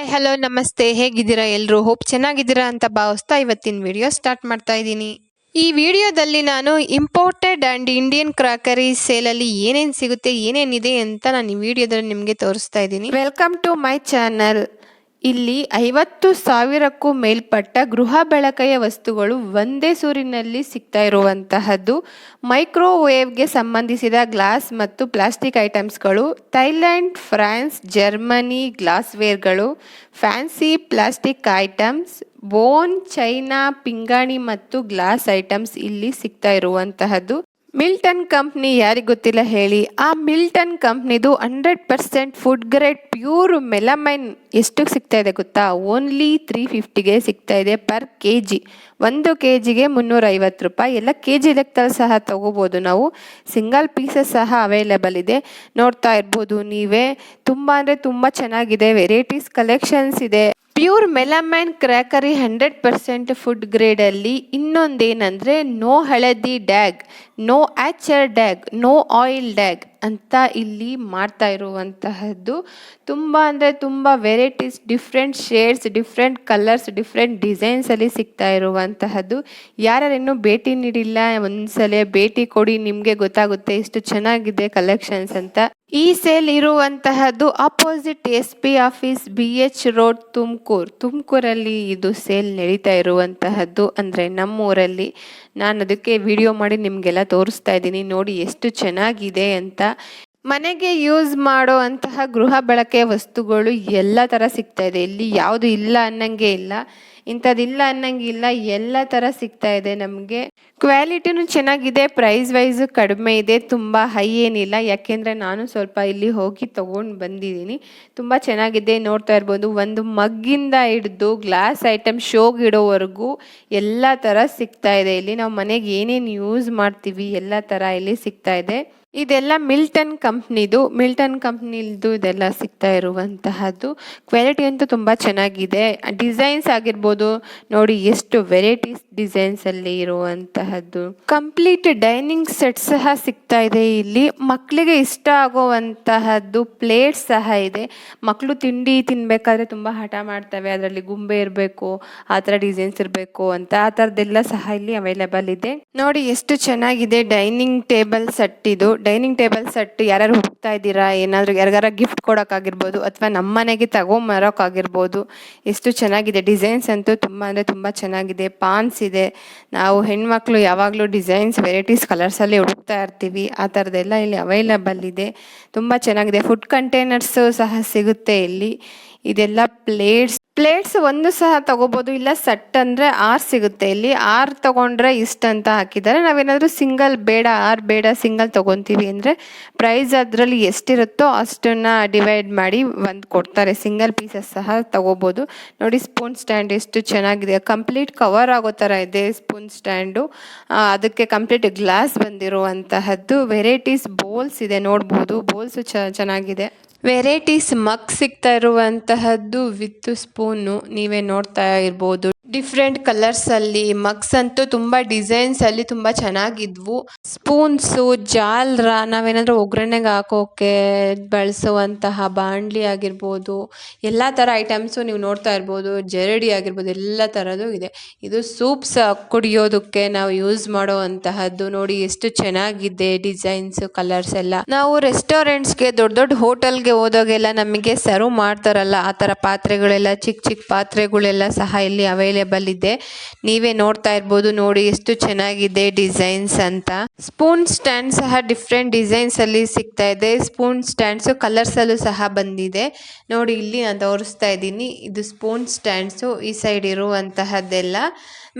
Hi hello ನಮಸ್ತೆ, ಹೇಗಿದ್ದೀರಾ ಎಲ್ಲರೂ? ಹೋಪ್ ಚೆನ್ನಾಗಿದ್ದೀರಾ ಅಂತ ಭಾವಿಸ್ತಾ ಇವತ್ತಿನ ವಿಡಿಯೋ ಸ್ಟಾರ್ಟ್ ಮಾಡ್ತಾ ಇದ್ದೀನಿ. ಈ ವಿಡಿಯೋದಲ್ಲಿ ನಾನು ಇಂಪೋರ್ಟೆಡ್ ಆ್ಯಂಡ್ ಇಂಡಿಯನ್ ಕ್ರಾಕರಿ ಸೇಲಲ್ಲಿ ಏನೇನು ಸಿಗುತ್ತೆ, ಏನೇನಿದೆ ಅಂತ ನಾನು ಈ ವಿಡಿಯೋದಲ್ಲಿ ನಿಮಗೆ ತೋರಿಸ್ತಾ ಇದ್ದೀನಿ. Welcome to my channel. ಇಲ್ಲಿ 50,000ಕ್ಕೂ ಮೇಲ್ಪಟ್ಟ ಗೃಹ ಬಳಕೆಯ ವಸ್ತುಗಳು ಒಂದೇ ಸೂರಿನಲ್ಲಿ ಸಿಗ್ತಾ ಇರುವಂತಹದ್ದು. ಮೈಕ್ರೋವೇವ್ಗೆ ಸಂಬಂಧಿಸಿದ ಗ್ಲಾಸ್ ಮತ್ತು ಪ್ಲಾಸ್ಟಿಕ್ ಐಟಮ್ಸ್ಗಳು, ಥೈಲ್ಯಾಂಡ್, ಫ್ರಾನ್ಸ್, ಜರ್ಮನಿ ಗ್ಲಾಸ್ವೇರ್ಗಳು, fancy plastic items, bone, china, ಪಿಂಗಾಣಿ ಮತ್ತು ಗ್ಲಾಸ್ ಐಟಮ್ಸ್ ಇಲ್ಲಿ ಸಿಗ್ತಾ ಇರುವಂತಹದ್ದು. ಮಿಲ್ಟನ್ ಕಂಪ್ನಿ ಯಾರಿಗೆ ಗೊತ್ತಿಲ್ಲ ಹೇಳಿ. ಆ ಮಿಲ್ಟನ್ ಕಂಪ್ನಿದು 100% ಫುಡ್ ಗ್ರೇಡ್ ಪ್ಯೂರ್ ಮೆಲಮೈನ್ ಎಷ್ಟು ಸಿಗ್ತಾ ಇದೆ ಗೊತ್ತಾ? ಓನ್ಲಿ 350ಗೆ ಸಿಗ್ತಾ ಇದೆ ಪರ್ kg. 1 kgಗೆ 350 ರೂಪಾಯಿ. ಎಲ್ಲ kg ಲೆಕ್ಕದಲ್ಲಿ ಸಹ ತಗೋಬೋದು ನಾವು. ಸಿಂಗಲ್ ಪೀಸಸ್ ಸಹ ಅವೈಲೇಬಲ್ ಇದೆ. ನೋಡ್ತಾ ಇರ್ಬೋದು ನೀವೇ. ತುಂಬ ಅಂದರೆ ತುಂಬ ಚೆನ್ನಾಗಿದೆ. ವೆರೈಟೀಸ್ ಕಲೆಕ್ಷನ್ಸ್ ಇದೆ. ಪ್ಯೂರ್ ಮೆಲಮೈನ್ ಕ್ರ್ಯಾಕರಿ 100% ಫುಡ್ ಗ್ರೇಡಲ್ಲಿ ಇನ್ನೊಂದೇನೆಂದರೆ ನೋ ಹಳದಿ ಡ್ಯಾಗ್, ನೋ ಆಚರ್ ಡ್ಯಾಗ್, ನೋ ಆಯಿಲ್ ಡ್ಯಾಗ್ ಅಂತ ಇಲ್ಲಿ ಮಾಡ್ತಾ ಇರುವಂತಹದ್ದು. ತುಂಬ ಅಂದರೆ ತುಂಬ varieties, different shades, different colours, different ಡಿಸೈನ್ಸಲ್ಲಿ ಸಿಗ್ತಾ ಇರುವಂತಹದ್ದು. ಯಾರ್ಯಾರಿನ್ನೂ ಭೇಟಿ ನೀಡಿಲ್ಲ ಒಂದ್ಸಲ ಭೇಟಿ ಕೊಡಿ, ನಿಮಗೆ ಗೊತ್ತಾಗುತ್ತೆ ಎಷ್ಟು ಚೆನ್ನಾಗಿದೆ ಕಲೆಕ್ಷನ್ಸ್ ಅಂತ. ಈ ಸೇಲ್ ಇರುವಂತಹದ್ದು opposite SP office, BH road, ತುಮಕೂರಲ್ಲಿ ಇದು ಸೇಲ್ ನಡೀತಾ ಇರುವಂತಹದ್ದು. ಅಂದರೆ ನಮ್ಮೂರಲ್ಲಿ. ನಾನು ಅದಕ್ಕೆ ವಿಡಿಯೋ ಮಾಡಿ ನಿಮಗೆಲ್ಲ ತೋರಿಸ್ತಾ ಇದ್ದೀನಿ. ನೋಡಿ ಎಷ್ಟು ಚೆನ್ನಾಗಿದೆ ಅಂತ. ಮನೆಗೆ ಯೂಸ್ ಮಾಡೋ ಅಂತಹ ಗೃಹ ಬಳಕೆಯ ವಸ್ತುಗಳು ಎಲ್ಲ ಥರ ಸಿಗ್ತಾ ಇದೆ ಇಲ್ಲಿ. ಯಾವುದು ಇಲ್ಲ ಅನ್ನಂಗೆ ಇಲ್ಲ, ಇಂಥದ್ದಿಲ್ಲ ಅನ್ನಂಗಿಲ್ಲ, ಎಲ್ಲ ಥರ ಸಿಗ್ತಾ ಇದೆ ನಮಗೆ. ಕ್ವಾಲಿಟಿನೂ ಚೆನ್ನಾಗಿದೆ, ಪ್ರೈಸ್ ವೈಸ್ ಕಡಿಮೆ ಇದೆ, ತುಂಬ ಹೈ ಏನಿಲ್ಲ. ಯಾಕೆಂದರೆ ನಾನು ಸ್ವಲ್ಪ ಇಲ್ಲಿ ಹೋಗಿ ತೊಗೊಂಡು ಬಂದಿದ್ದೀನಿ. ತುಂಬ ಚೆನ್ನಾಗಿದೆ. ನೋಡ್ತಾ ಇರ್ಬೋದು, ಒಂದು ಮಗ್ಗಿಂದ ಹಿಡಿದು ಗ್ಲಾಸ್ ಐಟಮ್ ಶೋಗೆ ಇಡೋವರೆಗೂ ಎಲ್ಲ ಥರ ಸಿಗ್ತಾ ಇದೆ ಇಲ್ಲಿ. ನಾವು ಮನೆಗೆ ಏನೇನು ಯೂಸ್ ಮಾಡ್ತೀವಿ ಎಲ್ಲ ಥರ ಇಲ್ಲಿ ಸಿಗ್ತಾ ಇದೆ. ಇದೆಲ್ಲ ಮಿಲ್ಟನ್ ಕಂಪ್ನಿದು ಇದೆಲ್ಲ ಸಿಗ್ತಾ ಇರುವಂತಹದ್ದು. ಕ್ವಾಲಿಟಿ ಅಂತೂ ತುಂಬ ಚೆನ್ನಾಗಿದೆ. ಡಿಸೈನ್ಸ್ ಆಗಿರ್ಬೋದು ನೋಡಿ, ಎಷ್ಟು ವೆರೈಟೀಸ್ ಡಿಸೈನ್ಸಲ್ಲಿ ಇರುವಂತಹದ್ದು. ಕಂಪ್ಲೀಟ್ ಡೈನಿಂಗ್ ಸೆಟ್ ಸಹ ಸಿಗ್ತಾ ಇದೆ ಇಲ್ಲಿ. ಮಕ್ಕಳಿಗೆ ಇಷ್ಟ ಆಗುವಂತಹದ್ದು ಪ್ಲೇಟ್ಸ್ ಸಹ ಇದೆ. ಮಕ್ಕಳು ತಿಂಡಿ ತಿನ್ನಬೇಕಾದ್ರೆ ತುಂಬ ಹಠ ಮಾಡ್ತವೆ, ಅದರಲ್ಲಿ ಗುಂಬೆ ಇರಬೇಕು, ಆ ಥರ ಡಿಸೈನ್ಸ್ ಇರಬೇಕು ಅಂತ. ಆ ಥರದ್ದೆಲ್ಲ ಸಹ ಇಲ್ಲಿ ಅವೈಲೇಬಲ್ ಇದೆ. ನೋಡಿ ಎಷ್ಟು ಚೆನ್ನಾಗಿದೆ ಡೈನಿಂಗ್ ಟೇಬಲ್ ಸೆಟ್ ಇದು. ಡೈನಿಂಗ್ ಟೇಬಲ್ ಸೆಟ್ ಯಾರ್ಯಾರು ಹೋಗ್ತಾ ಇದ್ದೀರಾ, ಏನಾದರೂ ಯಾರಿಗಾರ ಗಿಫ್ಟ್ ಕೊಡೋಕ್ಕಾಗಿರ್ಬೋದು ಅಥವಾ ನಮ್ಮ ಮನೆಗೆ ತಗೊಂಬರೋಕ್ಕಾಗಿರ್ಬೋದು. ಎಷ್ಟು ಚೆನ್ನಾಗಿದೆ. ಡಿಸೈನ್ಸ್ ಅಂತೂ ತುಂಬ ಅಂದರೆ ತುಂಬ ಚೆನ್ನಾಗಿದೆ. ಪಾನ್ಸ್ ಇದೆ. ನಾವು ಹೆಣ್ಮಕ್ಳು ಯಾವಾಗಲೂ ಡಿಸೈನ್ಸ್, ವೆರೈಟೀಸ್, ಕಲರ್ಸಲ್ಲಿ ಹುಡುಕ್ತಾ ಇರ್ತೀವಿ. ಆ ಥರದ್ದೆಲ್ಲ ಇಲ್ಲಿ ಅವೈಲೇಬಲ್ ಇದೆ. ತುಂಬ ಚೆನ್ನಾಗಿದೆ. ಫುಡ್ ಕಂಟೈನರ್ಸು ಸಹ ಸಿಗುತ್ತೆ ಇಲ್ಲಿ. ಇದೆಲ್ಲ ಪ್ಲೇಟ್ಸ್ ಒಂದು ಸಹ ತಗೋಬೋದು. ಇಲ್ಲ ಸೆಟ್ ಅಂದರೆ 6 ಸಿಗುತ್ತೆ ಇಲ್ಲಿ. 6 ತೊಗೊಂಡ್ರೆ ಇಷ್ಟ ಅಂತ ಹಾಕಿದ್ದಾರೆ. ನಾವೇನಾದರೂ ಸಿಂಗಲ್ ಬೇಡ, 6 ಬೇಡ, ಸಿಂಗಲ್ ತೊಗೊತೀವಿ ಅಂದರೆ ಪ್ರೈಸ್ ಅದರಲ್ಲಿ ಎಷ್ಟಿರುತ್ತೋ ಅಷ್ಟನ್ನು ಡಿವೈಡ್ ಮಾಡಿ ಒಂದು ಕೊಡ್ತಾರೆ. ಸಿಂಗಲ್ ಪೀಸಸ್ ಸಹ ತಗೋಬೋದು. ನೋಡಿ ಸ್ಪೂನ್ ಸ್ಟ್ಯಾಂಡ್ ಎಷ್ಟು ಚೆನ್ನಾಗಿದೆ. ಕಂಪ್ಲೀಟ್ ಕವರ್ ಆಗೋ ಥರ ಇದೆ ಸ್ಪೂನ್ ಸ್ಟ್ಯಾಂಡು. ಅದಕ್ಕೆ ಕಂಪ್ಲೀಟ್ ಗ್ಲಾಸ್ ಬಂದಿರುವಂತಹದ್ದು. ವೆರೈಟೀಸ್ ಬೋಲ್ಸ್ ಇದೆ, ನೋಡ್ಬೋದು. ಬೋಲ್ಸು ಚೆನ್ನಾಗಿದೆ. ವೆರೈಟೀಸ್ ಮಗ್ ಸಿಗ್ತಾ ಇರುವಂತಹದ್ದು ವಿತ್ ಸ್ಪೂನು ನೀವೇ ನೋಡ್ತಾ ಇರ್ಬೋದು. ಡಿಫ್ರೆಂಟ್ ಕಲರ್ಸಲ್ಲಿ ಮಗ್ಸ್ ಅಂತೂ ತುಂಬ ಡಿಸೈನ್ಸಲ್ಲಿ ತುಂಬ ಚೆನ್ನಾಗಿದ್ವು. ಸ್ಪೂನ್ಸು, ಜಾಲ್ರ, ನಾವೇನಾದರೂ ಒಗ್ಗರಣೆಗೆ ಹಾಕೋಕೆ ಬಳಸುವಂತಹ ಬಾಣಲಿ ಆಗಿರ್ಬೋದು, ಎಲ್ಲ ಥರ ಐಟಮ್ಸು ನೀವು ನೋಡ್ತಾ ಇರ್ಬೋದು. ಜರಡಿ ಆಗಿರ್ಬೋದು, ಎಲ್ಲ ಥರದ್ದು ಇದೆ. ಇದು ಸೂಪ್ಸ್ ಕುಡಿಯೋದಕ್ಕೆ ನಾವು ಯೂಸ್ ಮಾಡೋ ಅಂತಹದ್ದು. ನೋಡಿ ಎಷ್ಟು ಚೆನ್ನಾಗಿದೆ ಡಿಸೈನ್ಸ್, ಕಲರ್ಸ್ ಎಲ್ಲ. ನಾವು ರೆಸ್ಟೋರೆಂಟ್ಸ್ಗೆ, ದೊಡ್ಡ ಹೋಟೆಲ್ಗೆ ಹೋದಾಗೆಲ್ಲ ನಮಗೆ ಸರ್ವ್ ಮಾಡ್ತಾರಲ್ಲ, ಆ ಥರ ಪಾತ್ರೆಗಳೆಲ್ಲ, ಚಿಕ್ಕ ಪಾತ್ರೆಗಳೆಲ್ಲ ಸಹ ಇಲ್ಲಿ ಅವೈಲೇಬಲ್ ಇದೆ. ನೀವೇ ನೋಡ್ತಾ ಇರ್ಬೋದು. ನೋಡಿ ಎಷ್ಟು ಚೆನ್ನಾಗಿದೆ ಡಿಸೈನ್ಸ್ ಅಂತ. ಸ್ಪೂನ್ ಸ್ಟ್ಯಾಂಡ್ ಸಹ ಡಿಫ್ರೆಂಟ್ ಡಿಸೈನ್ಸ್ ಅಲ್ಲಿ ಸಿಗ್ತಾ ಇದೆ. ಸ್ಪೂನ್ ಸ್ಟ್ಯಾಂಡ್ಸ್ ಕಲರ್ಸ್ ಅಲ್ಲೂ ಸಹ ಬಂದಿದೆ. ನೋಡಿ ಇಲ್ಲಿ ನಾನು ತೋರಿಸ್ತಾ ಇದ್ದೀನಿ. ಇದು ಸ್ಪೂನ್ ಸ್ಟ್ಯಾಂಡ್ಸು ಈ ಸೈಡ್ ಇರುವಂತಹದ್ದೆಲ್ಲ.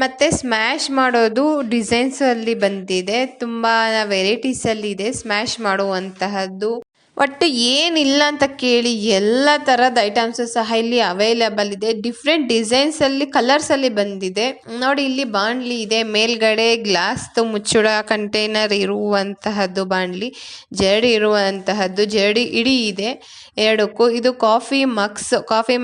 ಮತ್ತೆ ಸ್ಮ್ಯಾಶ್ ಮಾಡೋದು ಡಿಸೈನ್ಸ್ ಅಲ್ಲಿ ಬಂದಿದೆ. ತುಂಬಾ ವೆರೈಟೀಸ್ ಅಲ್ಲಿ ಇದೆ ಸ್ಮ್ಯಾಶ್ ಮಾಡುವಂತಹದ್ದು. ಒಟ್ಟು ಏನಿಲ್ಲ ಅಂತ ಕೇಳಿ ಎಲ್ಲ ಥರದ ಐಟಮ್ಸ್ ಸಹ ಇಲ್ಲಿ ಅವೈಲೇಬಲ್ ಇದೆ. ಡಿಫ್ರೆಂಟ್ ಡಿಸೈನ್ಸಲ್ಲಿ, ಕಲರ್ಸಲ್ಲಿ ಬಂದಿದೆ. ನೋಡಿ ಇಲ್ಲಿ ಬಾಣಲಿ ಇದೆ, ಮೇಲ್ಗಡೆ ಗ್ಲಾಸ್ ಮುಚ್ಚಳ ಕಂಟೈನರ್ ಇರುವಂತಹದ್ದು ಬಾಣಲಿ, ಜರಡಿ ಇರುವಂತಹದ್ದು, ಜರಡಿ ಇಡೀ ಇದೆ ಎರಡಕ್ಕೂ. ಇದು ಕಾಫಿ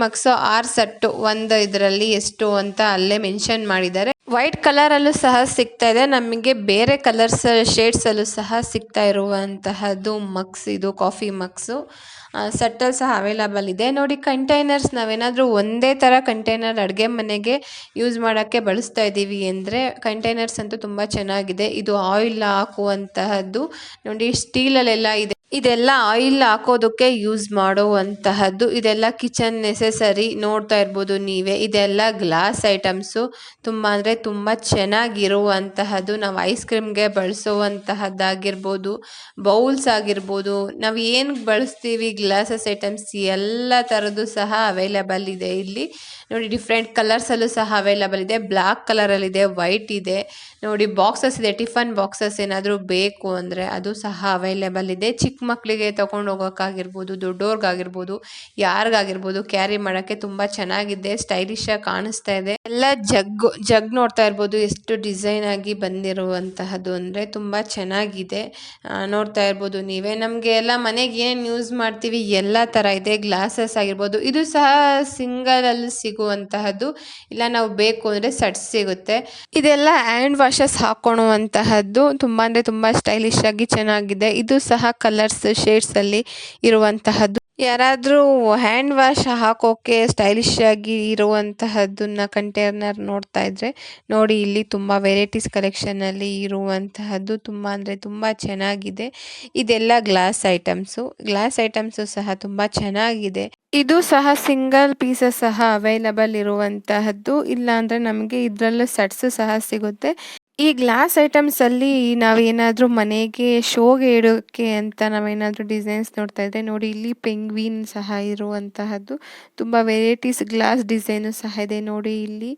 ಮಗ್ಸ್ 6 ಸೆಟ್ಟು, ಒಂದು ಇದರಲ್ಲಿ ಎಷ್ಟು ಅಂತ ಅಲ್ಲೇ ಮೆನ್ಷನ್ ಮಾಡಿದ್ದಾರೆ. ವೈಟ್ ಕಲರಲ್ಲೂ ಸಹ ಸಿಗ್ತಾ ಇದೆ, ನಮಗೆ ಬೇರೆ ಕಲರ್ಸ್ ಶೇಡ್ಸಲ್ಲೂ ಸಹ ಸಿಗ್ತಾ ಇರುವಂತಹದ್ದು ಮಗ್ಸ್, ಇದು ಕಾಫಿ ಮಗ್ಸು. ಸೆಟ್ಟಲ್ಲಿ ಸಹ ಅವೈಲಬಲ್ ಇದೆ ನೋಡಿ. ಕಂಟೈನರ್ಸ್ ನಾವೇನಾದರೂ ಒಂದೇ ಥರ ಕಂಟೈನರ್ ಅಡುಗೆ ಮನೆಗೆ ಯೂಸ್ ಮಾಡೋಕ್ಕೆ ಬಳಸ್ತಾ ಇದ್ದೀವಿ ಅಂದರೆ ಕಂಟೈನರ್ಸ್ ಅಂತೂ ತುಂಬ ಚೆನ್ನಾಗಿದೆ. ಇದು ಆಯಿಲ್ ಹಾಕುವಂತಹದ್ದು ನೋಡಿ, ಸ್ಟೀಲಲ್ಲೆಲ್ಲ ಇದೆ. ಇದೆಲ್ಲ ಆಯಿಲ್ ಹಾಕೋದಕ್ಕೆ ಯೂಸ್ ಮಾಡುವಂತಹದ್ದು. ಇದೆಲ್ಲ ಕಿಚನ್ ನೆಸೆಸರಿ, ನೋಡ್ತಾ ಇರ್ಬೋದು ನೀವೇ. ಇದೆಲ್ಲ ಗ್ಲಾಸ್ ಐಟಮ್ಸು, ತುಂಬ ಅಂದರೆ ತುಂಬ ಚೆನ್ನಾಗಿರುವಂತಹದ್ದು. ನಾವು ಐಸ್ ಕ್ರೀಮ್ಗೆ ಬಳಸುವಂತಹದ್ದಾಗಿರ್ಬೋದು, ಬೌಲ್ಸ್ ಆಗಿರ್ಬೋದು, ನಾವು ಏನು ಬಳಸ್ತೀವಿ ಗ್ಲಾಸಸ್ ಐಟಮ್ಸ್ ಎಲ್ಲ ಥರದ್ದು ಸಹ ಅವೈಲಬಲ್ ಇದೆ ಇಲ್ಲಿ ನೋಡಿ. ಡಿಫ್ರೆಂಟ್ ಕಲರ್ಸಲ್ಲೂ ಸಹ ಅವೈಲಬಲ್ ಇದೆ. ಬ್ಲ್ಯಾಕ್ ಕಲರಲ್ಲಿದೆ, ವೈಟ್ ಇದೆ ನೋಡಿ. ಬಾಕ್ಸಸ್ ಇದೆ, ಟಿಫನ್ ಬಾಕ್ಸಸ್ ಏನಾದರೂ ಬೇಕು ಅಂದರೆ ಅದು ಸಹ ಅವೈಲೇಬಲ್ ಇದೆ. ಚಿಕ್ಕ ಮಕ್ಕಳಿಗೆ ತೊಗೊಂಡು ಹೋಗೋಕ್ಕಾಗಿರ್ಬೋದು, ದೊಡ್ಡೋರ್ಗಾಗಿರ್ಬೋದು, ಯಾರಿಗಾಗಿರ್ಬೋದು ಕ್ಯಾರಿ ಮಾಡೋಕ್ಕೆ ತುಂಬ ಚೆನ್ನಾಗಿದೆ, ಸ್ಟೈಲಿಶ್ ಆಗಿ ಕಾಣಿಸ್ತಾ ಇದೆ. ಎಲ್ಲ ಜಗ್ ನೋಡ್ತಾ ಇರ್ಬೋದು, ಎಷ್ಟು ಡಿಸೈನ್ ಆಗಿ ಬಂದಿರುವಂತಹದ್ದು ಅಂದರೆ ತುಂಬ ಚೆನ್ನಾಗಿದೆ. ನೋಡ್ತಾ ಇರ್ಬೋದು ನೀವೇ. ನಮಗೆ ಎಲ್ಲ ಮನೆಗೆ ಏನು ಯೂಸ್ ಮಾಡ್ತೀವಿ ಎಲ್ಲ ಥರ ಇದೆ. ಗ್ಲಾಸಸ್ ಆಗಿರ್ಬೋದು, ಇದು ಸಹ ಸಿಂಗಲಲ್ಲಿ ಸಿಗುವಂತಹದ್ದು, ಇಲ್ಲ ನಾವು ಬೇಕು ಅಂದರೆ ಸೆಟ್ ಸಿಗುತ್ತೆ. ಇದೆಲ್ಲ ಹ್ಯಾಂಡ್ ವಾಷಸ್ ಹಾಕೊಳ್ಳುವಂತಹದ್ದು, ತುಂಬ ಅಂದರೆ ತುಂಬ ಸ್ಟೈಲಿಶ್ ಆಗಿ ಚೆನ್ನಾಗಿದೆ. ಇದು ಸಹ ಕಲರ್ಸ್ ಶೇಡ್ಸಲ್ಲಿ ಇರುವಂತಹದ್ದು. ಯಾರಾದರೂ ಹ್ಯಾಂಡ್ ವಾಶ್ ಹಾಕೋಕ್ಕೆ ಸ್ಟೈಲಿಶ್ ಆಗಿ ಇರುವಂತಹದ್ದನ್ನ ಕಂಟೈನರ್ ನೋಡ್ತಾ ಇದ್ದರೆ ನೋಡಿ, ಇಲ್ಲಿ ತುಂಬ ವೆರೈಟೀಸ್ ಕಲೆಕ್ಷನಲ್ಲಿ ಇರುವಂತಹದ್ದು, ತುಂಬ ಅಂದರೆ ತುಂಬ ಚೆನ್ನಾಗಿದೆ. ಇದೆಲ್ಲ ಗ್ಲಾಸ್ ಐಟಮ್ಸು ಸಹ ತುಂಬ ಚೆನ್ನಾಗಿದೆ. ಇದು ಸಹ ಸಿಂಗಲ್ ಪೀಸಸ್ ಸಹ ಅವೈಲಬಲ್ ಇರುವಂತಹದ್ದು, ಇಲ್ಲ ಅಂದರೆ ನಮಗೆ ಇದರಲ್ಲೂ ಸೆಟ್ಸು ಸಹ ಸಿಗುತ್ತೆ. ಈ ಗ್ಲಾಸ್ ಐಟಮ್ಸಲ್ಲಿ ನಾವೇನಾದರೂ ಮನೆಗೆ ಶೋಗೆ ಇಡೋಕ್ಕೆ ಅಂತ ನಾವೇನಾದರೂ ಡಿಸೈನ್ಸ್ ನೋಡ್ತಾ ಇದ್ದರೆ ನೋಡಿ, ಇಲ್ಲಿ ಪೆಂಗ್ವಿನ್ ಸಹ ಇರುವಂತಹದ್ದು, ತುಂಬ ವೆರೈಟೀಸ್ ಗ್ಲಾಸ್ ಡಿಸೈನು ಸಹ ಇದೆ ನೋಡಿ. ಇಲ್ಲಿ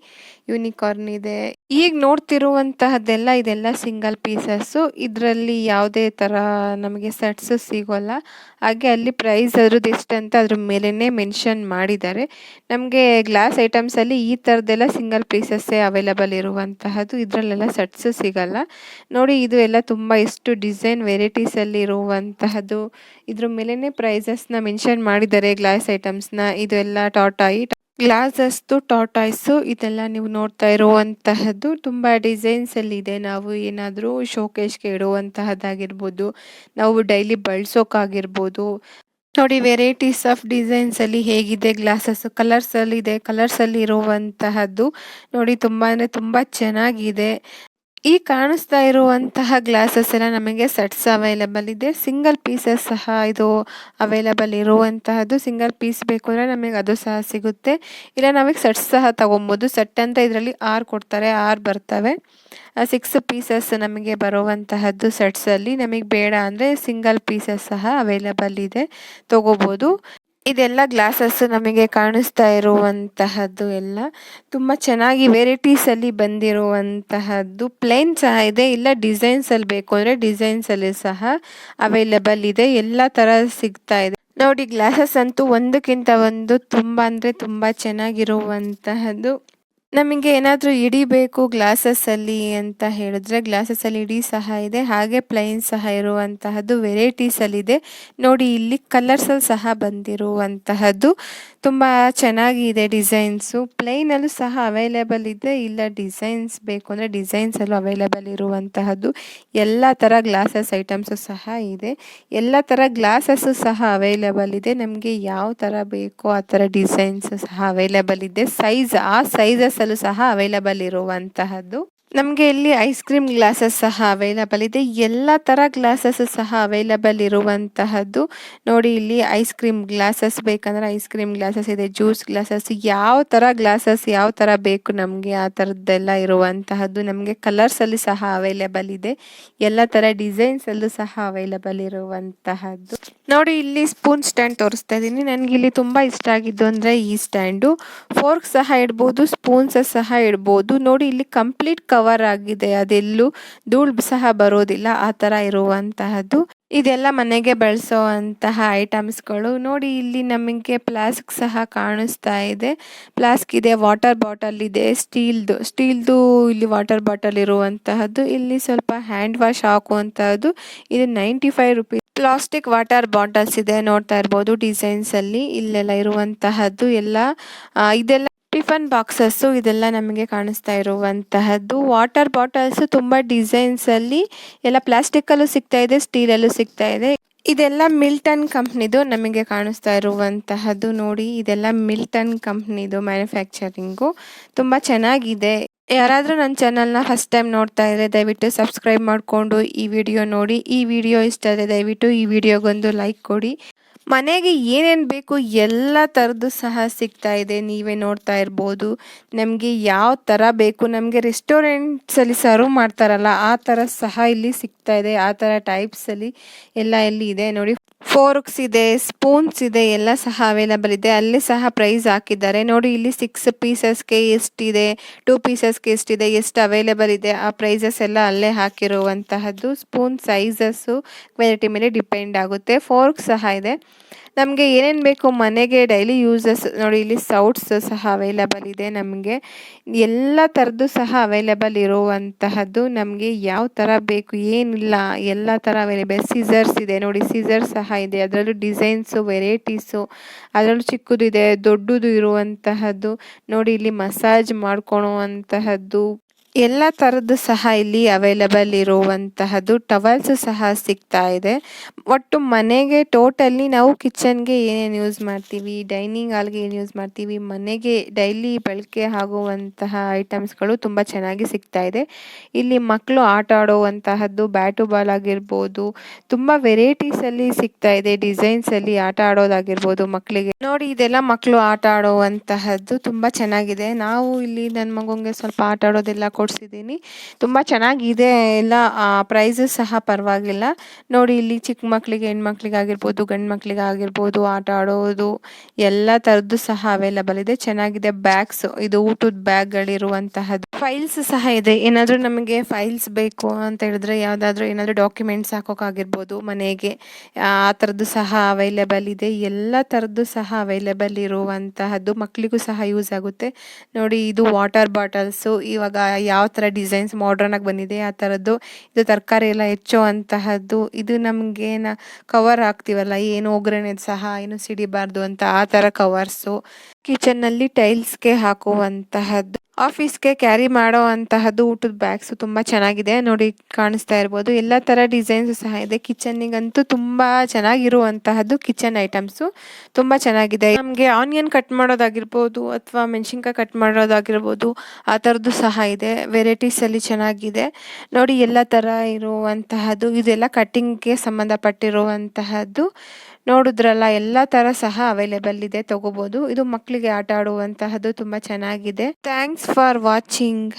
ಯೂನಿಕಾರ್ನ್ ಇದೆ. ಈಗ ನೋಡ್ತಿರುವಂತಹದ್ದೆಲ್ಲ ಇದೆಲ್ಲ ಸಿಂಗಲ್ ಪೀಸಸ್ಸು, ಇದರಲ್ಲಿ ಯಾವುದೇ ಥರ ನಮಗೆ ಸೆಟ್ಸು ಸಿಗೋಲ್ಲ. ಹಾಗೆ ಅಲ್ಲಿ ಪ್ರೈಸ್ ಅದ್ರದ್ದು ಎಷ್ಟಂತ ಅದ್ರ ಮೇಲೇ ಮೆನ್ಷನ್ ಮಾಡಿದ್ದಾರೆ. ನಮಗೆ ಗ್ಲಾಸ್ ಐಟಮ್ಸಲ್ಲಿ ಈ ಥರದ್ದೆಲ್ಲ ಸಿಂಗಲ್ ಪೀಸಸ್ಸೇ ಅವೈಲಬಲ್ ಇರುವಂತಹದ್ದು, ಇದರಲ್ಲೆಲ್ಲ ಸೆಟ್ಸು ಸಿಗಲ್ಲ ನೋಡಿ. ಇದು ಎಲ್ಲ ತುಂಬ ಎಷ್ಟು ಡಿಸೈನ್ ವೆರೈಟೀಸಲ್ಲಿ ಇರುವಂತಹದ್ದು, ಇದ್ರ ಮೇಲೇ ಪ್ರೈಸಸ್ನ ಮೆನ್ಷನ್ ಮಾಡಿದ್ದಾರೆ ಗ್ಲಾಸ್ ಐಟಮ್ಸ್ನ. ಇದು ಎಲ್ಲ ಗ್ಲಾಸಸ್ದು ಟಾಟಾಯ್ಸು, ಇದೆಲ್ಲ ನೀವು ನೋಡ್ತಾ ಇರುವಂತಹದ್ದು ತುಂಬ ಡಿಸೈನ್ಸಲ್ಲಿ ಇದೆ. ನಾವು ಏನಾದರೂ ಶೋಕೇಶ್ಗೆ ಇಡುವಂತಹದ್ದಾಗಿರ್ಬೋದು, ನಾವು ಡೈಲಿ ಬಳಸೋಕ್ಕಾಗಿರ್ಬೋದು ನೋಡಿ. ವೆರೈಟೀಸ್ ಆಫ್ ಡಿಸೈನ್ಸಲ್ಲಿ ಹೇಗಿದೆ ಗ್ಲಾಸಸ್, ಕಲರ್ಸಲ್ಲಿ ಇರುವಂತಹದ್ದು ನೋಡಿ. ತುಂಬ ಅಂದರೆ ತುಂಬ ಚೆನ್ನಾಗಿದೆ. ಈ ಕಾಣಿಸ್ತಾ ಇರುವಂತಹ ಗ್ಲಾಸಸ್ ಎಲ್ಲ ನಮಗೆ ಸೆಟ್ಸ್ ಅವೈಲಬಲ್ ಇದೆ. ಸಿಂಗಲ್ ಪೀಸಸ್ ಸಹ ಇದು ಅವೈಲಬಲ್ ಇರುವಂತಹದ್ದು. ಸಿಂಗಲ್ ಪೀಸ್ ಬೇಕು ಅಂದರೆ ನಮಗೆ ಅದು ಸಹ ಸಿಗುತ್ತೆ, ಇಲ್ಲ ನಮಗೆ ಸೆಟ್ಸ್ ಸಹ ತೊಗೊಬೋದು. ಸೆಟ್ ಅಂತ ಇದರಲ್ಲಿ 6 ಕೊಡ್ತಾರೆ, 6 ಬರ್ತವೆ. 6 ಪೀಸಸ್ ನಮಗೆ ಬರುವಂತಹದ್ದು ಸೆಟ್ಸಲ್ಲಿ. ನಮಗೆ ಬೇಡ ಅಂದರೆ ಸಿಂಗಲ್ ಪೀಸಸ್ ಸಹ ಅವೈಲಬಲ್ ಇದೆ, ತೊಗೋಬೋದು. ಇದೆಲ್ಲ ಗ್ಲಾಸಸ್ ನಮಗೆ ಕಾಣಿಸ್ತಾ ಇರುವಂತಹದ್ದು ಎಲ್ಲ ತುಂಬ ಚೆನ್ನಾಗಿ ವೆರೈಟೀಸಲ್ಲಿ ಬಂದಿರುವಂತಹದ್ದು. ಪ್ಲೇನ್ ಸಹ ಇದೆ, ಇಲ್ಲ ಡಿಸೈನ್ಸಲ್ಲಿ ಬೇಕು ಅಂದರೆ ಡಿಸೈನ್ಸಲ್ಲಿ ಸಹ ಅವೈಲಬಲ್ ಇದೆ. ಎಲ್ಲ ಥರ ಸಿಗ್ತಾ ಇದೆ ನೋಡಿ. ಗ್ಲಾಸಸ್ ಅಂತೂ ಒಂದಕ್ಕಿಂತ ಒಂದು ತುಂಬ ಅಂದರೆ ತುಂಬ ಚೆನ್ನಾಗಿರುವಂತಹದ್ದು. ನಮಗೆ ಏನಾದರೂ ಇಡಿ ಬೇಕು ಗ್ಲಾಸಸ್ಸಲ್ಲಿ ಅಂತ ಹೇಳಿದ್ರೆ ಗ್ಲಾಸಸ್ಸಲ್ಲಿ ಇಡಿ ಸಹ ಇದೆ, ಹಾಗೆ ಪ್ಲೈನ್ ಸಹ ಇರುವಂತಹದ್ದು ವೆರೈಟೀಸಲ್ಲಿದೆ ನೋಡಿ. ಇಲ್ಲಿ ಕಲರ್ಸಲ್ಲಿ ಸಹ ಬಂದಿರುವಂತಹದ್ದು ತುಂಬ ಚೆನ್ನಾಗಿದೆ. ಡಿಸೈನ್ಸು ಪ್ಲೈನಲ್ಲೂ ಸಹ ಅವೈಲೇಬಲ್ ಇದೆ, ಇಲ್ಲ ಡಿಸೈನ್ಸ್ ಬೇಕು ಅಂದರೆ ಡಿಸೈನ್ಸಲ್ಲೂ ಅವೈಲೇಬಲ್ ಇರುವಂತಹದ್ದು. ಎಲ್ಲ ಥರ ಗ್ಲಾಸಸ್ ಐಟಮ್ಸು ಸಹ ಇದೆ, ಎಲ್ಲ ಥರ ಗ್ಲಾಸಸ್ಸು ಸಹ ಅವೈಲೇಬಲ್ ಇದೆ. ನಮಗೆ ಯಾವ ಥರ ಬೇಕೋ ಆ ಥರ ಡಿಸೈನ್ಸು ಸಹ ಅವೈಲೇಬಲ್ ಇದೆ. ಆ ಸೈಜಸಲ್ಲೂ ಸಹ ಅವೈಲೇಬಲ್ ಇರುವಂತಹದ್ದು. ನಮಗೆ ಇಲ್ಲಿ ಐಸ್ ಕ್ರೀಮ್ ಗ್ಲಾಸಸ್ ಸಹ ಅವೈಲಬಲ್ ಇದೆ. ಎಲ್ಲ ಥರ ಗ್ಲಾಸಸ್ ಸಹ ಅವೈಲಬಲ್ ಇರುವಂತಹದ್ದು ನೋಡಿ. ಇಲ್ಲಿ ಐಸ್ ಕ್ರೀಮ್ ಗ್ಲಾಸಸ್ ಬೇಕಂದರೆ ಐಸ್ ಕ್ರೀಮ್ ಗ್ಲಾಸಸ್ ಇದೆ, ಜ್ಯೂಸ್ ಗ್ಲಾಸಸ್, ಯಾವ ಥರ ಗ್ಲಾಸಸ್ ಯಾವ ಥರ ಬೇಕು ನಮಗೆ ಆ ಥರದ್ದೆಲ್ಲ ಇರುವಂತಹದ್ದು. ನಮಗೆ ಕಲರ್ಸಲ್ಲಿ ಸಹ ಅವೈಲಬಲ್ ಇದೆ, ಎಲ್ಲ ಥರ ಡಿಸೈನ್ಸಲ್ಲೂ ಸಹ ಅವೈಲಬಲ್ ಇರುವಂತಹದ್ದು ನೋಡಿ. ಇಲ್ಲಿ ಸ್ಪೂನ್ ಸ್ಟ್ಯಾಂಡ್ ತೋರಿಸ್ತಾ ಇದ್ದೀನಿ. ನನಗೆ ಇಲ್ಲಿ ತುಂಬ ಇಷ್ಟ ಆಗಿದ್ದು ಅಂದರೆ ಈ ಸ್ಟ್ಯಾಂಡು. ಫೋರ್ಕ್ ಸಹ ಇಡ್ಬೋದು, ಸ್ಪೂನ್ಸ್ ಸಹ ಇಡ್ಬೋದು ನೋಡಿ. ಇಲ್ಲಿ ಕಂಪ್ಲೀಟ್ ಕವರ್ ಆಗಿದೆ, ಅದೆಲ್ಲೂ ಧೂಳು ಸಹ ಬರೋದಿಲ್ಲ, ಆ ಥರ ಇರುವಂತಹದ್ದು. ಇದೆಲ್ಲ ಮನೆಗೆ ಬಳಸೋವಂತಹ ಐಟಮ್ಸ್ಗಳು ನೋಡಿ. ಇಲ್ಲಿ ನಮಗೆ ಫ್ಲಾಸ್ಕ್ ಸಹ ಕಾಣಿಸ್ತಾ ಇದೆ, ಫ್ಲಾಸ್ಕ್ ಇದೆ, ವಾಟರ್ ಬಾಟಲ್ ಇದೆ, ಸ್ಟೀಲ್ದು ಇಲ್ಲಿ ವಾಟರ್ ಬಾಟಲ್ ಇರುವಂತಹದ್ದು. ಇಲ್ಲಿ ಸ್ವಲ್ಪ ಹ್ಯಾಂಡ್ ವಾಶ್ ಹಾಕುವಂತಹದ್ದು, ಇದು 95 ರೂಪೀಸ್. ಪ್ಲಾಸ್ಟಿಕ್ ವಾಟರ್ ಬಾಟಲ್ಸ್ ಇದೆ, ನೋಡ್ತಾ ಇರ್ಬೋದು ಡಿಸೈನ್ಸಲ್ಲಿ ಇಲ್ಲೆಲ್ಲ ಇರುವಂತಹದ್ದು ಎಲ್ಲ. ಇದೆಲ್ಲ ಟಿಫನ್ ಟಿಫನ್ ಬಾಕ್ಸಸ್ಸು ಇದೆಲ್ಲ ನಮಗೆ ಕಾಣಿಸ್ತಾ ಇರುವಂತಹದ್ದು. ವಾಟರ್ ಬಾಟಲ್ಸು ತುಂಬ ಡಿಸೈನ್ಸಲ್ಲಿ ಎಲ್ಲ ಪ್ಲಾಸ್ಟಿಕ್ಕಲ್ಲೂ ಸಿಗ್ತಾ ಇದೆ, ಸ್ಟೀಲಲ್ಲೂ ಸಿಗ್ತಾ ಇದೆ. ಇದೆಲ್ಲ ಮಿಲ್ಟನ್ ಕಂಪ್ನಿದು ನಮಗೆ ಕಾಣಿಸ್ತಾ ಇರುವಂತಹದ್ದು. ನೋಡಿ, ಇದೆಲ್ಲ ಮಿಲ್ಟನ್ ಕಂಪ್ನಿದು ಮ್ಯಾನುಫ್ಯಾಕ್ಚರಿಂಗು. ತುಂಬ ಚೆನ್ನಾಗಿದೆ. ಯಾರಾದರೂ ನನ್ನ ಚಾನಲ್ನ ಫಸ್ಟ್ ಟೈಮ್ ನೋಡ್ತಾ ಇದ್ದರೆ ದಯವಿಟ್ಟು ಸಬ್ಸ್ಕ್ರೈಬ್ ಮಾಡಿಕೊಂಡು ಈ ವಿಡಿಯೋ ನೋಡಿ. ಈ ವಿಡಿಯೋ ಇಷ್ಟ ಆದರೆ ದಯವಿಟ್ಟು ಈ ವಿಡಿಯೋಗೊಂದು ಲೈಕ್ ಕೊಡಿ. ಮನೆಗೆ ಏನೇನು ಬೇಕು ಎಲ್ಲ ಥರದ್ದು ಸಹ ಸಿಗ್ತಾ ಇದೆ. ನೀವೇ ನೋಡ್ತಾ ಇರ್ಬೋದು. ನಮಗೆ ಯಾವ ಥರ ಬೇಕು, ನಮಗೆ ರೆಸ್ಟೋರೆಂಟ್ಸಲ್ಲಿ ಸರ್ವ್ ಮಾಡ್ತಾರಲ್ಲ ಆ ಥರ ಸಹ ಇಲ್ಲಿ ಸಿಗ್ತಾ ಇದೆ. ಆ ಥರ ಟೈಪ್ಸಲ್ಲಿ ಎಲ್ಲ ಇಲ್ಲಿ ಇದೆ ನೋಡಿ. ಫೋರ್ಕ್ಸ್ ಇದೆ, ಸ್ಪೂನ್ಸ್ ಇದೆ, ಎಲ್ಲ ಸಹ ಅವೈಲಬಲ್ ಇದೆ. ಅಲ್ಲಿ ಸಹ ಪ್ರೈಸ್ ಹಾಕಿದ್ದಾರೆ ನೋಡಿ. ಇಲ್ಲಿ 6 ಪೀಸಸ್ಗೆ ಎಷ್ಟಿದೆ, 2 ಪೀಸಸ್ಗೆ ಎಷ್ಟಿದೆ, ಎಷ್ಟು ಅವೈಲಬಲ್ ಇದೆ ಆ ಪ್ರೈಸಸ್ ಎಲ್ಲ ಅಲ್ಲೇ ಹಾಕಿರುವಂತಹದ್ದು. ಸ್ಪೂನ್ ಸೈಜಸ್ಸು ಕ್ವಾಲಿಟಿ ಮೇಲೆ ಡಿಪೆಂಡ್ ಆಗುತ್ತೆ. ಫೋರ್ಕ್ ಸಹ ಇದೆ. ನಮಗೆ ಏನೇನು ಬೇಕು ಮನೆಗೆ ಡೈಲಿ ಯೂಸಸ್ ನೋಡಿ. ಇಲ್ಲಿ ಸೌಟ್ಸ್ ಸಹ ಅವೈಲಬಲ್ ಇದೆ. ನಮಗೆ ಎಲ್ಲ ಥರದ್ದು ಸಹ ಅವೈಲಬಲ್ ಇರುವಂತಹದ್ದು. ನಮಗೆ ಯಾವ ಥರ ಬೇಕು ಏನಿಲ್ಲ ಎಲ್ಲ ಥರ ಅವೈಲೇಬಲ್. ಸೀಸರ್ಸ್ ಇದೆ ನೋಡಿ, ಸೀಸರ್ಸ್ ಸಹ ಇದೆ. ಅದರಲ್ಲೂ ಡಿಸೈನ್ಸು, ವೆರೈಟೀಸು, ಅದರಲ್ಲೂ ಚಿಕ್ಕದು ಇದೆ, ದೊಡ್ಡದು ಇರುವಂತಹದ್ದು ನೋಡಿ. ಇಲ್ಲಿ ಮಸಾಜ್ ಮಾಡ್ಕೊಳ್ಳುವಂತಹದ್ದು ಎಲ್ಲ ಥರದ್ದು ಸಹ ಇಲ್ಲಿ ಅವೈಲಬಲ್ ಇರುವಂತಹದ್ದು. ಟವಲ್ಸು ಸಹ ಸಿಗ್ತಾ ಇದೆ. ಒಟ್ಟು ಮನೆಗೆ ಟೋಟಲಿ ನಾವು ಕಿಚನ್ಗೆ ಏನೇನು ಯೂಸ್ ಮಾಡ್ತೀವಿ, ಡೈನಿಂಗ್ ಹಾಲ್ಗೆ ಏನು ಯೂಸ್ ಮಾಡ್ತೀವಿ, ಮನೆಗೆ ಡೈಲಿ ಬಳಕೆ ಆಗುವಂತಹ ಐಟಮ್ಸ್ಗಳು ತುಂಬ ಚೆನ್ನಾಗಿ ಸಿಗ್ತಾ ಇದೆ. ಇಲ್ಲಿ ಮಕ್ಕಳು ಆಟ ಆಡುವಂತಹದ್ದು ಬ್ಯಾಟು ಬಾಲ್ ಆಗಿರ್ಬೋದು, ತುಂಬ ವೆರೈಟೀಸಲ್ಲಿ ಸಿಗ್ತಾ ಇದೆ. ಡಿಸೈನ್ಸಲ್ಲಿ ಆಟ ಆಡೋದಾಗಿರ್ಬೋದು ಮಕ್ಕಳಿಗೆ ನೋಡಿ. ಇದೆಲ್ಲ ಮಕ್ಕಳು ಆಟ ಆಡುವಂತಹದ್ದು ತುಂಬ ಚೆನ್ನಾಗಿದೆ. ನಾವು ಇಲ್ಲಿ ನನ್ನ ಮಗುಂಗೆ ಸ್ವಲ್ಪ ಆಟ ಆಡೋದೆಲ್ಲ ಕೊಡಿಸಿದ್ದೀನಿ. ತುಂಬ ಚೆನ್ನಾಗಿದೆ. ಎಲ್ಲ ಪ್ರೈಸು ಸಹ ಪರವಾಗಿಲ್ಲ ನೋಡಿ. ಇಲ್ಲಿ ಚಿಕ್ಕ ಮಕ್ಕಳಿಗೆ, ಹೆಣ್ಮಕ್ಳಿಗೆ ಆಗಿರ್ಬೋದು, ಗಂಡು ಮಕ್ಕಳಿಗೆ ಆಗಿರ್ಬೋದು ಆಟ ಆಡೋದು ಎಲ್ಲ ಥರದ್ದು ಸಹ ಅವೈಲಬಲ್ ಇದೆ. ಚೆನ್ನಾಗಿದೆ. ಬ್ಯಾಗ್ಸು, ಇದು ಊಟದ ಬ್ಯಾಗ್ಗಳಿರುವಂತಹದ್ದು. ಫೈಲ್ಸ್ ಸಹ ಇದೆ. ಏನಾದರೂ ನಮಗೆ ಫೈಲ್ಸ್ ಬೇಕು ಅಂತ ಹೇಳಿದ್ರೆ, ಯಾವುದಾದ್ರೂ ಏನಾದರೂ ಡಾಕ್ಯುಮೆಂಟ್ಸ್ ಹಾಕೋಕ್ಕಾಗಿರ್ಬೋದು ಮನೆಗೆ, ಆ ಥರದ್ದು ಸಹ ಅವೈಲಬಲ್ ಇದೆ. ಎಲ್ಲ ಥರದ್ದು ಸಹ ಅವೈಲಬಲ್ ಇರುವಂತಹದ್ದು. ಮಕ್ಕಳಿಗೂ ಸಹ ಯೂಸ್ ಆಗುತ್ತೆ ನೋಡಿ. ಇದು ವಾಟರ್ ಬಾಟಲ್ಸು. ಇವಾಗ ಯಾವ ಥರ ಡಿಸೈನ್ಸ್ ಮಾಡ್ರನ್ನಾಗಿ ಬಂದಿದೆ ಆ ಥರದ್ದು. ಇದು ತರಕಾರಿ ಎಲ್ಲ ಹೆಚ್ಚೋ ಅಂತಹದ್ದು. ಇದು ನಮಗೆ ಕವರ್ ಹಾಕ್ತೀವಲ್ಲ, ಏನು ಒಗ್ಗರಣೆ ಸಹ ಏನು ಸಿಡಿಬಾರ್ದು ಅಂತ ಆ ಥರ ಕವರ್ಸು. ಕಿಚನ್ನಲ್ಲಿ ಟೈಲ್ಸ್ಗೆ ಹಾಕುವಂತಹದ್ದು, ಆಫೀಸ್ಗೆ ಕ್ಯಾರಿ ಮಾಡೋ ಅಂತಹದ್ದು ಊಟದ ಬ್ಯಾಗ್ಸು ತುಂಬ ಚೆನ್ನಾಗಿದೆ ನೋಡಿ. ಕಾಣಿಸ್ತಾ ಇರ್ಬೋದು. ಎಲ್ಲ ಥರ ಡಿಸೈನ್ಸು ಸಹ ಇದೆ. ಕಿಚನ್ನಿಗಂತೂ ತುಂಬ ಚೆನ್ನಾಗಿರುವಂತಹದ್ದು. ಕಿಚನ್ ಐಟಮ್ಸು ತುಂಬ ಚೆನ್ನಾಗಿದೆ. ನಮಗೆ ಆನಿಯನ್ ಕಟ್ ಮಾಡೋದಾಗಿರ್ಬೋದು ಅಥವಾ ಮೆಣಸಿನ್ಕಾಯಿ ಕಟ್ ಮಾಡೋದಾಗಿರ್ಬೋದು ಆ ಥರದ್ದು ಸಹ ಇದೆ. ವೆರೈಟೀಸಲ್ಲಿ ಚೆನ್ನಾಗಿದೆ ನೋಡಿ. ಎಲ್ಲ ಥರ ಇರುವಂತಹದ್ದು. ಇದೆಲ್ಲ ಕಟ್ಟಿಂಗ್ಗೆ ಸಂಬಂಧಪಟ್ಟಿರುವಂತಹದ್ದು. ನೋಡಿದ್ರಲ್ಲ, ಎಲ್ಲ ಥರ ಸಹ ಅವೈಲೇಬಲ್ ಇದೆ, ತಗೋಬೋದು. ಇದು ಮಕ್ಕಳಿಗೆ ಆಟ ಆಡುವಂತಹದ್ದು ತುಂಬ ಚೆನ್ನಾಗಿದೆ. Thanks for watching.